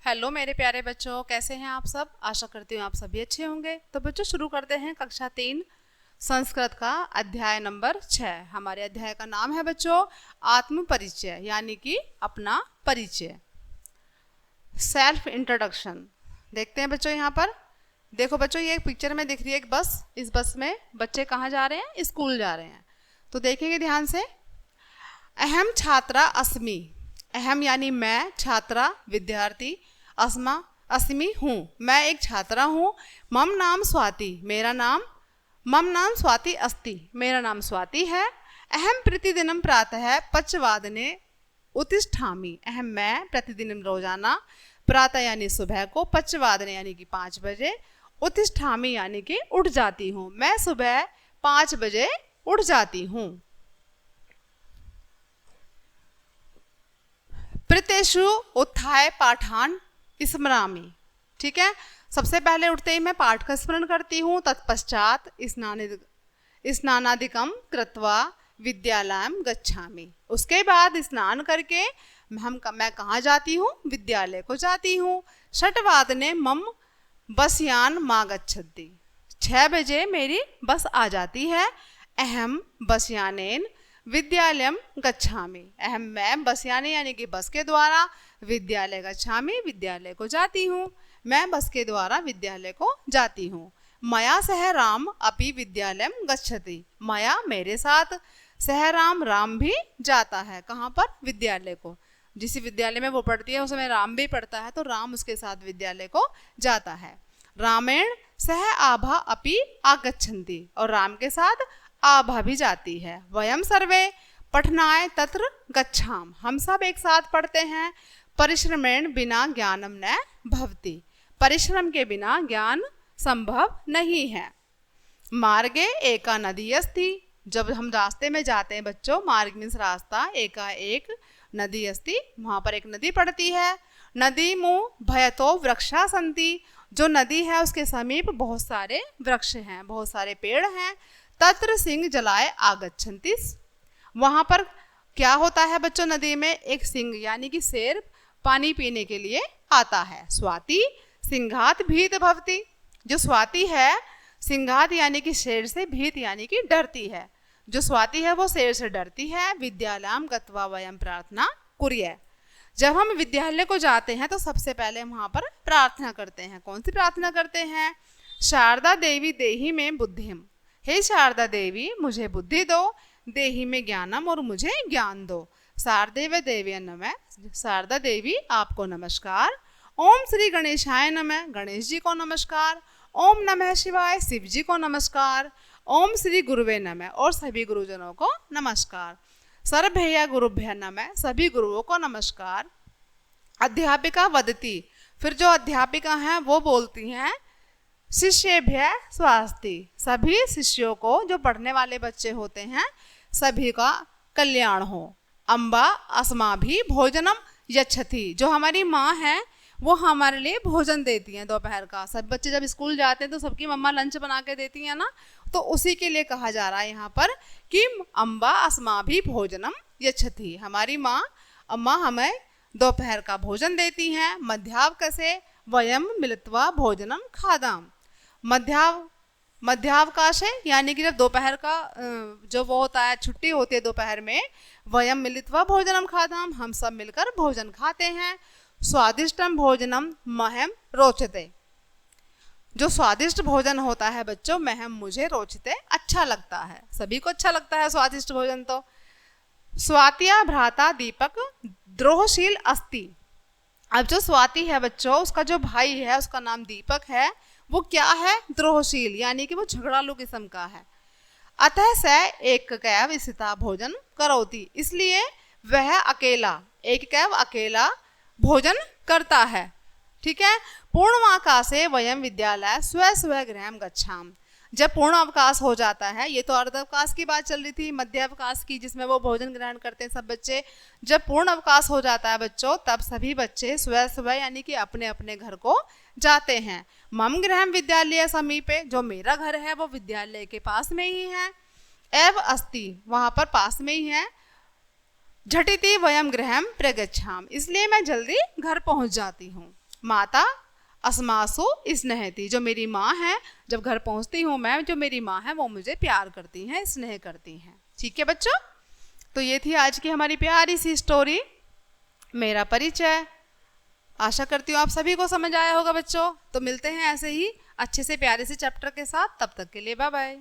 Hello मेरे प्यारे बच्चों, कैसे हैं आप सब। आशा करती हूँ आप सभी अच्छे होंगे। तो बच्चों शुरू करते हैं कक्षा 3 संस्कृत का अध्याय नंबर 6। हमारे अध्याय का नाम है बच्चों आत्म परिचय, यानी कि अपना परिचय, सेल्फ इंट्रोडक्शन। देखते हैं बच्चों यहाँ पर। देखो बच्चों, ये एक पिक्चर में दिख रही है एक बस। इस बस में बच्चे कहाँ जा रहे हैं? स्कूल जा रहे हैं। तो देखेंगे ध्यान से। अहम छात्रा अस्मि। अहम यानी मैं, छात्रा विद्यार्थी, अस्मा अस्मि हूँ, मैं एक छात्रा हूँ। मम नाम स्वाति, मेरा नाम, मम नाम स्वाति अस्ति, मेरा नाम स्वाति है। अहम प्रतिदिनम प्रातः पचवादने उत्तिष्ठामि। अहम मैं प्रतिदिन रोजाना, प्रातः यानी सुबह को, पचवादने यानी कि 5 बजे, उत्तिष्ठामि यानी कि उठ जाती हूँ। मैं सुबह 5 बजे उठ जाती हूँ। प्रत्येषु उत्थाय पाठान स्मरामि। ठीक है, सबसे पहले उठते ही मैं पाठ का स्मरण करती हूँ। तत्पश्चात स्नानादिकम कृत्वा विद्यालयम गच्छामि। उसके बाद स्नान करके मैं कहाँ जाती हूँ? विद्यालय को जाती हूँ। षट्वादने मम बसयान मा गच्छति। 6 बजे मेरी बस आ जाती है। अहम बसयानेन विद्यालयम गच्छामि। अहम मैं बसयाने यानी कि बस के द्वारा, विद्यालय गच्छामि विद्यालय को जाती हूँ। मैं बस के द्वारा विद्यालय को जाती हूँ। मया सह राम अपि विद्यालयम गच्छति। मया मेरे साथ, सह राम राम भी जाता है। कहाँ पर? विद्यालय को। जिस विद्यालय में वो पढ़ती है उसमें राम भी पढ़ता है, तो राम उसके साथ विद्यालय को जाता है। रामेण सह आभा अपि आगच्छन्ति। और राम के साथ आभा भी जाती है। वयम सर्वे पठनाय तत्र गच्छाम। हम सब एक साथ पढ़ते हैं। परिश्रमेण बिना ज्ञानम न भवति। परिश्रम के बिना ज्ञान संभव नहीं है। मार्गे एका नदी अस्ति। जब हम रास्ते में जाते हैं बच्चों, मार्ग मीन्स रास्ता, एका एक नदी अस्ति, वहां पर एक नदी पड़ती है। नदी मुँह भयतो वृक्षा सन्ति। जो नदी है उसके समीप बहुत सारे वृक्ष हैं, बहुत सारे पेड़ हैं। तत्र सिंह जलाए आगच्छन्ति। वहां पर क्या होता है बच्चों? नदी में एक सिंह यानी कि शेर पानी पीने के लिए आता है। स्वाति सिंघात भीत भवति। जो स्वाति है, सिंघात यानी कि शेर से, भीत यानी कि डरती है। जो स्वाति है वो शेर से डरती है। विद्यालयम गत्वा वयम प्रार्थना कुर्य। जब हम विद्यालय को जाते हैं तो सबसे पहले वहां पर प्रार्थना करते हैं। कौन सी प्रार्थना करते हैं? शारदा देवी देहि में बुद्धिम। हे शारदा देवी मुझे बुद्धि दो, देहि में ज्ञानम और मुझे ज्ञान दो। शारदेव देवी नमः। शारदा देवी आपको नमस्कार। ओम श्री गणेशाय नमः। गणेश जी को नमस्कार। ओम नमः शिवाय, शिव जी को नमस्कार। ओम श्री गुरुवे नमः और सभी गुरुजनों को नमस्कार। सर्वभ्य गुरुभ्य नमः। सभी गुरुओं को नमस्कार। अध्यापिका वदति। फिर जो अध्यापिका हैं वो बोलती हैं, शिष्येभ्य स्वास्ति। सभी शिष्यों को, जो पढ़ने वाले बच्चे होते हैं, सभी का कल्याण हो। अम्बा अस्माभि भोजनम यच्छति। जो हमारी माँ है वो हमारे लिए भोजन देती हैं दोपहर का। सब बच्चे जब स्कूल जाते हैं तो सबकी मम्मा लंच बना के देती हैं ना, तो उसी के लिए कहा जा रहा है यहाँ पर कि अम्बा अस्माभि भोजनम यच्छति। हमारी माँ, अम्मा हमें दोपहर का भोजन देती हैं। मध्यावकाशे वयम मिलित्वा भोजनम खादाम। मध्यावकाश है यानी कि जब दोपहर का जो वो होता है, छुट्टी होती है दोपहर में, वयम मिलित्वा भोजनम खादाम, हम सब मिलकर भोजन खाते हैं। स्वादिष्टम भोजनम मह्यम रोचते। जो स्वादिष्ट भोजन होता है बच्चों, मह्यम मुझे रोचते अच्छा लगता है। सभी को अच्छा लगता है स्वादिष्ट भोजन। तो स्वातिया भ्राता दीपक द्रोहशील अस्ति। अब जो स्वाति है बच्चों, उसका जो भाई है उसका नाम दीपक है। वो क्या है? द्रोहशील यानी कि वो झगड़ालू किस्म का है। अतः स एक कैव स्थिता भोजन करोति। इसलिए वह अकेला, एक कैव अकेला भोजन करता है। ठीक है। पूर्णमाकाशे वयम विद्यालय स्व स्व गृहम गच्छाम। जब पूर्ण अवकाश हो जाता है, ये तो अर्ध अवकाश की बात चल रही थी, मध्य अवकाश की, जिसमें वो भोजन ग्रहण करते हैं सब बच्चे। जब पूर्ण अवकाश हो जाता है बच्चों, तब सभी बच्चे स्व स्व यानी कि अपने अपने घर को जाते हैं। मम गृहम विद्यालय समीपे। जो मेरा घर है वो विद्यालय के पास में ही है। एव अस्ति, वहां पर पास में ही है। झटिति वयम गृहम प्रगच्छाम। इसलिए मैं जल्दी घर पहुंच जाती हूँ। माता अस्मासु स्नेहति, जो मेरी माँ है, जब घर पहुँचती हूँ मैं, जो मेरी माँ है वो मुझे प्यार करती हैं, स्नेह करती हैं। ठीक है बच्चों, तो ये थी आज की हमारी प्यारी सी स्टोरी, मेरा परिचय। आशा करती हूँ आप सभी को समझ आया होगा बच्चों। तो मिलते हैं ऐसे ही अच्छे से प्यारे से चैप्टर के साथ, तब तक के लिए बाय बाय।